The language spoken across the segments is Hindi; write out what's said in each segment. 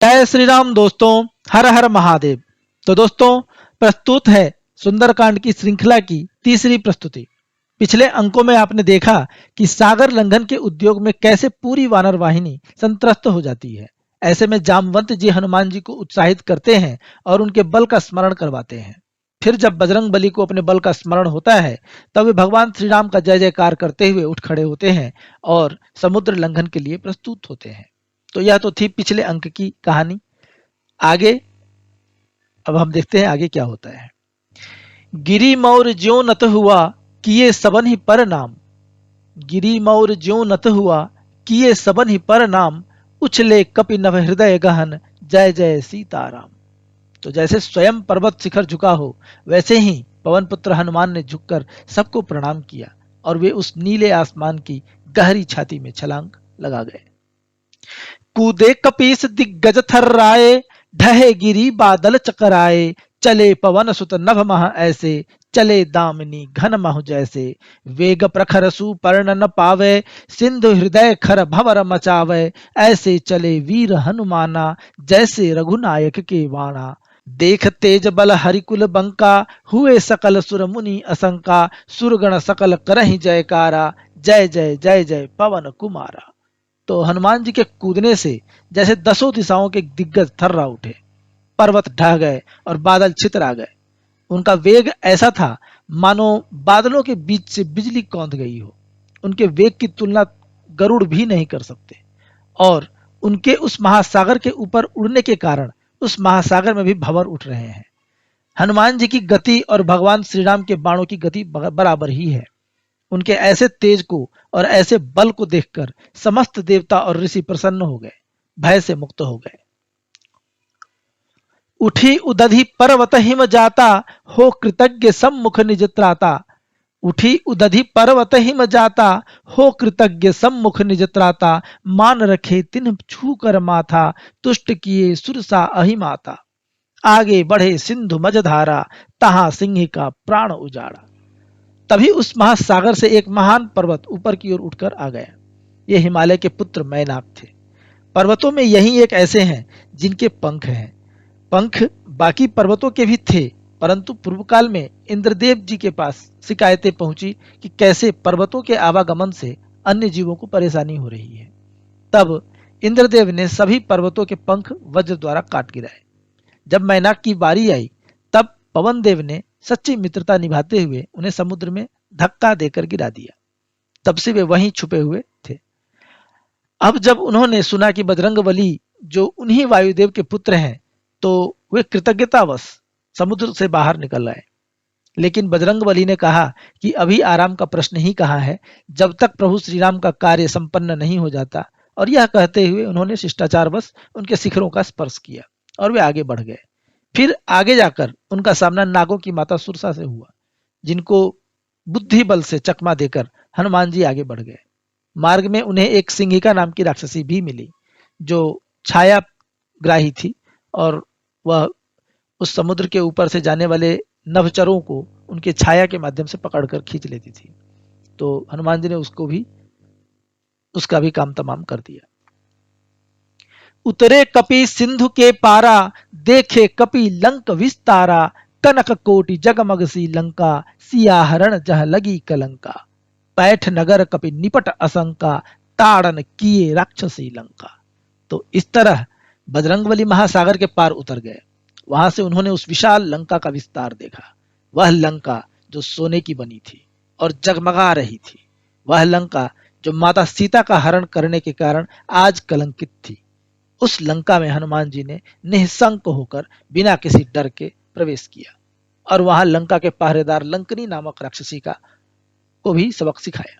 जय श्री राम दोस्तों। हर हर महादेव। तो दोस्तों, प्रस्तुत है सुंदरकांड की श्रृंखला की तीसरी प्रस्तुति। पिछले अंकों में आपने देखा कि सागर लंघन के उद्योग में कैसे पूरी वानर वाहिनी संत्रस्त हो जाती है। ऐसे में जामवंत जी हनुमान जी को उत्साहित करते हैं और उनके बल का स्मरण करवाते हैं। फिर जब बजरंग बली को अपने बल का स्मरण होता है, तब वे भगवान श्री राम का जय जयकार करते हुए उठ खड़े होते हैं और समुद्र लंघन के लिए प्रस्तुत होते हैं। तो यह तो थी पिछले अंक की कहानी। आगे अब हम देखते हैं आगे क्या होता है। गिरी मौर ज्यों नत हुआ, किए सबन ही पर नाम। गिरी मौर ज्यों नत हुआ, किए सबन ही पर नाम। उछले कपि नभ हृदय गहन, जय जय सीताराम। तो जैसे स्वयं पर्वत शिखर झुका हो, वैसे ही पवन पुत्र हनुमान ने झुककर सबको प्रणाम किया और वे उस नीले आसमान की गहरी छाती में छलांग लगा गए। कूदे कपीस दिग्गज थर्राए, ढहे गिरी बादल चकराए। चले पवन सुत नभ मह ऐसे, चले दामिनी घन महु जैसे। वेग प्रखर सुपर्ण न पावे, सिंधु हृदय खर भंवर मचावे। ऐसे चले वीर हनुमाना, जैसे रघुनायक के वाणा। देख तेज बल हरिकुल बंका, हुए सकल सुर मुनि असंका। सुरगण सकल करहि जयकारा, जय जय जय जय पवन कुमारा। तो हनुमान जी के कूदने से जैसे दसों दिशाओं के दिग्गज थर्रा उठे, पर्वत ढह गए और बादल छितरा गए। उनका वेग ऐसा था मानो बादलों के बीच से बिजली कौंध गई हो। उनके वेग की तुलना गरुड़ भी नहीं कर सकते। और उनके उस महासागर के ऊपर उड़ने के कारण उस महासागर में भी भंवर उठ रहे हैं। हनुमान जी की गति और भगवान श्री राम के बाणों की गति बराबर ही है। उनके ऐसे तेज को और ऐसे बल को देखकर समस्त देवता और ऋषि प्रसन्न हो गए, भय से मुक्त हो गए। उठी उदधि पर्वत हिम जाता, हो कृतज्ञ सम्मुख निज त्राता। उठी उदधि पर्वत हिम जाता, हो कृतज्ञ सम्मुख निज त्राता। मान रखे तिन्ह छू कर माथा, तुष्ट किए सुरसा अहिमाता। आगे बढ़े सिंधु मझधारा, तहां सिंह का प्राण उजाड़ा। तभी उस महासागर से एक महान पर्वत ऊपर की ओर उठकर आ गया। ये हिमालय के पुत्र मैनाक थे। पर्वतों में यही एक ऐसे हैं जिनके पंख हैं। पंख बाकी पर्वतों के भी थे, परंतु पूर्व काल में इंद्रदेव जी के पास शिकायतें पहुंची कि कैसे पर्वतों के आवागमन से अन्य जीवों को परेशानी हो रही है। तब इंद्रदेव ने सभी पर्वतों के पंख वज्र द्वारा काट गिराए। जब मैनाक की बारी आई, तब पवन देव ने सच्ची मित्रता निभाते हुए उन्हें समुद्र में धक्का देकर गिरा दिया। तब से वे वहीं छुपे हुए थे। अब जब उन्होंने सुना कि बजरंगबली जो उन्हीं वायुदेव के पुत्र हैं, तो वे कृतज्ञतावश समुद्र से बाहर निकल आए। लेकिन बजरंगबली ने कहा कि अभी आराम का प्रश्न ही कहाँ है, जब तक प्रभु श्री राम का कार्य संपन्न नहीं हो जाता। और यह कहते हुए उन्होंने शिष्टाचारवश उनके शिखरों का स्पर्श किया और वे आगे बढ़ गए। फिर आगे जाकर उनका सामना नागों की माता सुरसा से हुआ, जिनको बुद्धि बल से चकमा देकर हनुमान जी आगे बढ़ गए। मार्ग में उन्हें एक सिंहिका नाम की राक्षसी भी मिली, जो छाया ग्राही थी और वह उस समुद्र के ऊपर से जाने वाले नभचरों को उनके छाया के माध्यम से पकड़कर खींच लेती थी। तो हनुमान जी ने उसका भी काम तमाम कर दिया। उतरे कपि सिंधु के पारा, देखे कपि लंक विस्तारा। कनक कोटि जगमग सी लंका, सिया हरण जह लगी कलंका। पैठ नगर कपि निपट असंका, ताड़न किए राक्षसी लंका। तो इस तरह बजरंगबली महासागर के पार उतर गए। वहां से उन्होंने उस विशाल लंका का विस्तार देखा। वह लंका जो सोने की बनी थी और जगमगा रही थी, वह लंका जो माता सीता का हरण करने के कारण आज कलंकित थी। उस लंका में हनुमान जी ने निःशंक होकर बिना किसी डर के प्रवेश किया और वहां लंका के पहरेदार लंकनी नामक राक्षसी को भी सबक सिखाया।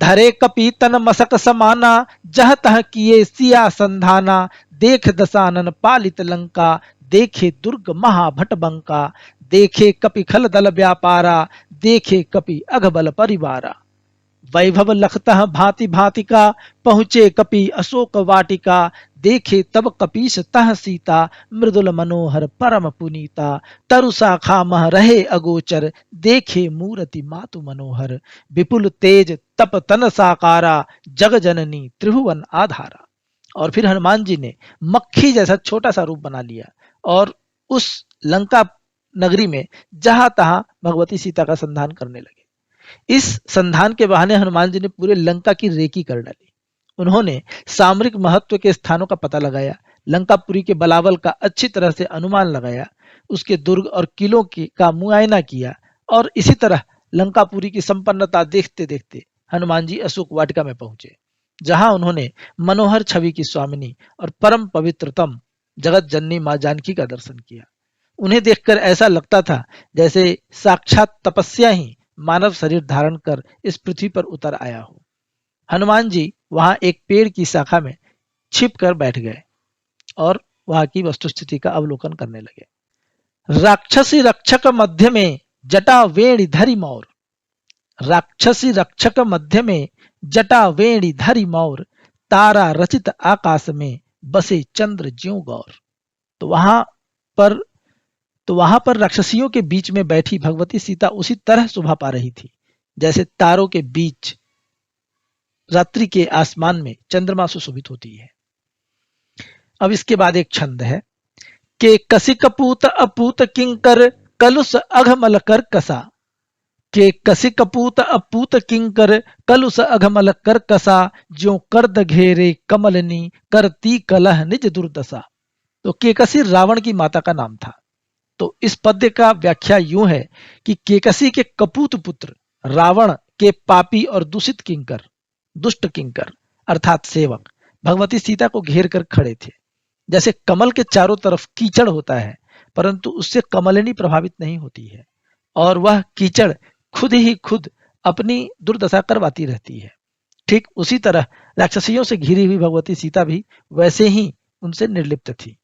धरे कपि तन मसक समाना, जह तह किए सिया संधाना। देख दशानन पालित लंका, देखे दुर्ग महाभट बंका। देखे कपि खल दल व्यापारा, देखे कपि अघबल परिवारा। वैभव लखतः भांति भांति का, पहुँचे कपि अशोक वाटिका। देखे तब कपीस तह सीता, मृदुल मनोहर परम पुनीता। तरु शाखा मह रहे अगोचर, देखे मूरति मातु मनोहर। विपुल तेज तप तन साकारा, जग जननी त्रिभुवन आधारा। और फिर हनुमान जी ने मक्खी जैसा छोटा सा रूप बना लिया और उस लंका नगरी में जहां तहां भगवती सीता का संधान करने लगे। इस संधान के बहाने हनुमान जी ने पूरे लंका की रेकी कर डाली। उन्होंने सामरिक महत्व के स्थानों का पता लगाया, लंकापुरी के बलाबल का अच्छी तरह से अनुमान लगाया, उसके दुर्ग और किलों की का मुआयना किया और इसी तरह लंकापुरी की संपन्नता देखते देखते हनुमान जी अशोक वाटिका में पहुंचे, जहां उन्होंने मनोहर छवि की स्वामिनी और परम पवित्रतम जगत जननी मां जानकी का दर्शन किया। उन्हें देखकर ऐसा लगता था जैसे साक्षात तपस्या ही मानव शरीर धारण कर इस पृथ्वी पर उतर आया हो। हनुमान जी वहां एक पेड़ की शाखा में छिप कर बैठ गए और वहां की वस्तुस्थिति का अवलोकन करने लगे। राक्षसी रक्षक मध्य में जटा वेणी धरि मौर, राक्षसी रक्षक मध्य में जटा वेणी धरि मौर, तारा रचित आकाश में बसे चंद्र ज्यों गौर। तो वहां पर राक्षसियों के बीच में बैठी भगवती सीता उसी तरह शोभा पा रही थी जैसे तारों के बीच रात्रि के आसमान में चंद्रमा सुशोभित होती है। अब इसके बाद एक छंद है के कसी कपूत अपूत किंकर कलुष अघमल कर कसा, के कसी कपूत अपूत किंकर कलुष अघमल कर कसा, ज्यों कर्द घेरे कमलनी करती कलह निज दुर्दशा। तो केकसी रावण की माता का नाम था। तो इस पद्य का व्याख्या यूं है कि केकसी के कपूत पुत्र रावण के पापी और दूषित किंकर, दुष्ट किंकर अर्थात सेवक भगवती सीता को घेर कर खड़े थे। जैसे कमल के चारों तरफ कीचड़ होता है परंतु उससे कमलिनी प्रभावित नहीं होती है और वह कीचड़ खुद ही खुद अपनी दुर्दशा करवाती रहती है। ठीक उसी तरह राक्षसियों से घिरी हुई भगवती सीता भी वैसे ही उनसे निर्लिप्त थी।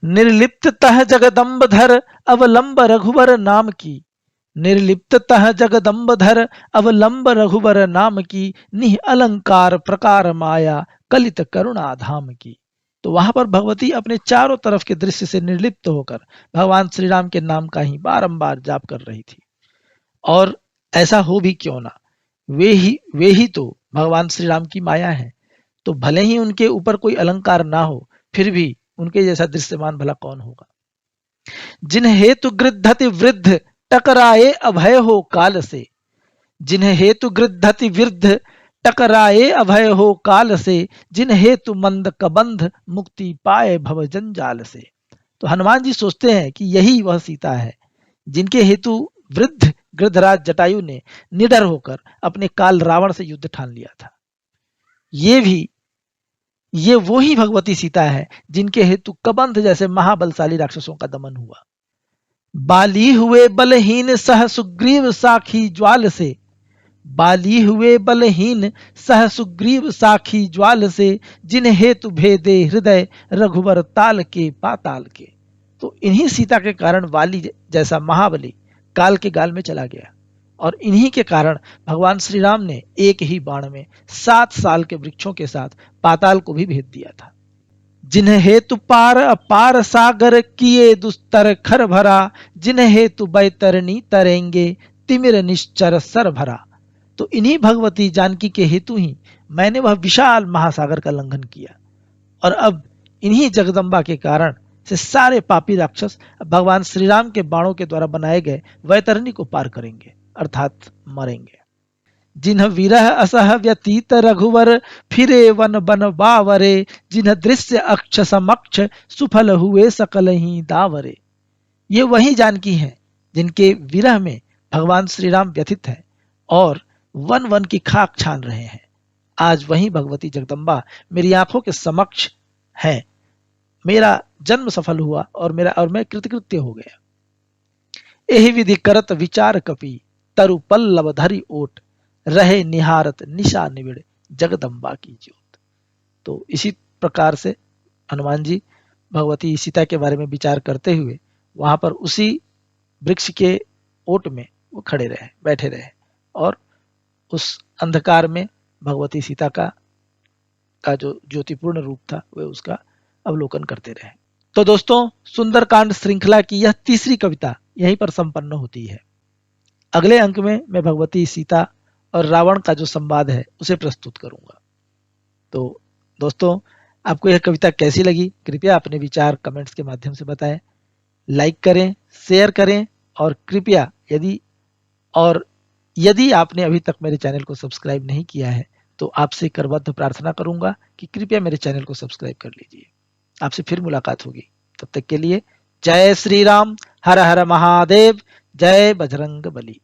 निर्लिप्ततः जगदम्बधर अवलंब रघुवर नाम की, निर्लिप्ततः जगदम्बधर अवलंब रघुवर नाम की, निह अलंकार प्रकार माया कलित करुणा धाम की। तो वहां पर भगवती अपने चारों तरफ के दृश्य से निर्लिप्त होकर भगवान श्री राम के नाम का ही बारंबार जाप कर रही थी। और ऐसा हो भी क्यों ना, वे ही तो भगवान श्री राम की माया है। तो भले ही उनके ऊपर कोई अलंकार ना हो फिर भी उनके जैसा दृश्यमान भला कौन होगा। जिन्हें हेतु गृद्धति वृद्ध टकराए अभय हो काल से, जिन्हें हेतु गृद्धति वृद्ध टकराए अभय हो काल से, जिन हेतु मंद कबंध मुक्ति पाए भव जंजाल से। तो हनुमान जी सोचते हैं कि यही वह सीता है जिनके हेतु वृद्ध गृद्धराज जटायु ने निडर होकर अपने काल रावण से युद्ध ठान लिया था। ये वो ही भगवती सीता है जिनके हेतु कबंध जैसे महाबलशाली राक्षसों का दमन हुआ। बाली हुए बलहीन सह सुग्रीव साखी ज्वाल से, बाली हुए बलहीन सह सुग्रीव साखी ज्वाल से, जिन हेतु भेदे हृदय रघुवर ताल के पाताल के। तो इन्हीं सीता के कारण वाली जैसा महाबली काल के गाल में चला गया और इन्हीं के कारण भगवान श्री राम ने एक ही बाण में 7 साल के वृक्षों के साथ पाताल को भी भेद दिया था। जिन्हें हेतु पार अपार सागर किए दुस्तर खर भरा, जिन्हें हेतु बैतरनी तरेंगे तिमिर निश्चर सर भरा। तो इन्हीं भगवती जानकी के हेतु ही मैंने वह विशाल महासागर का लंघन किया और अब इन्हीं जगदम्बा के कारण से सारे पापी राक्षस भगवान श्री राम के बाणों के द्वारा बनाए गए वैतरणी को पार करेंगे अर्थात मरेंगे। जिन्ह विरह असह व्यतीत रघुवर फिरे वन बन बावरे, जिन्ह दृश्य अक्ष समक्ष सुफल हुए सकल ही दावरे। ये वही जानकी हैं जिनके विरह में भगवान श्री राम व्यथित हैं और वन वन की खाक छान रहे हैं। आज वही भगवती जगदम्बा मेरी आंखों के समक्ष है। मेरा जन्म सफल हुआ और मैं कृतकृत्य हो गया। एहि विधि करत विचार कपि, तरु पल्लव धरि ओट, रहे निहारत निशा निबिड़ जगदम्बा की ज्योत। तो इसी प्रकार से हनुमान जी भगवती सीता के बारे में विचार करते हुए वहां पर उसी वृक्ष के ओट में वो खड़े रहे, बैठे रहे और उस अंधकार में भगवती सीता का जो ज्योतिपूर्ण रूप था वह उसका अवलोकन करते रहे। तो दोस्तों, सुंदरकांड श्रृंखला की यह तीसरी कविता यहीं पर संपन्न होती है। अगले अंक में मैं भगवती सीता और रावण का जो संवाद है उसे प्रस्तुत करूंगा। तो दोस्तों, आपको यह कविता कैसी लगी कृपया अपने विचार कमेंट्स के माध्यम से बताएं। लाइक करें, शेयर करें और कृपया यदि आपने अभी तक मेरे चैनल को सब्सक्राइब नहीं किया है तो आपसे करबद्ध प्रार्थना करूंगा कि कृपया मेरे चैनल को सब्सक्राइब कर लीजिए। आपसे फिर मुलाकात होगी, तब तक के लिए जय श्री राम, हर हर महादेव, जय बजरंग बली।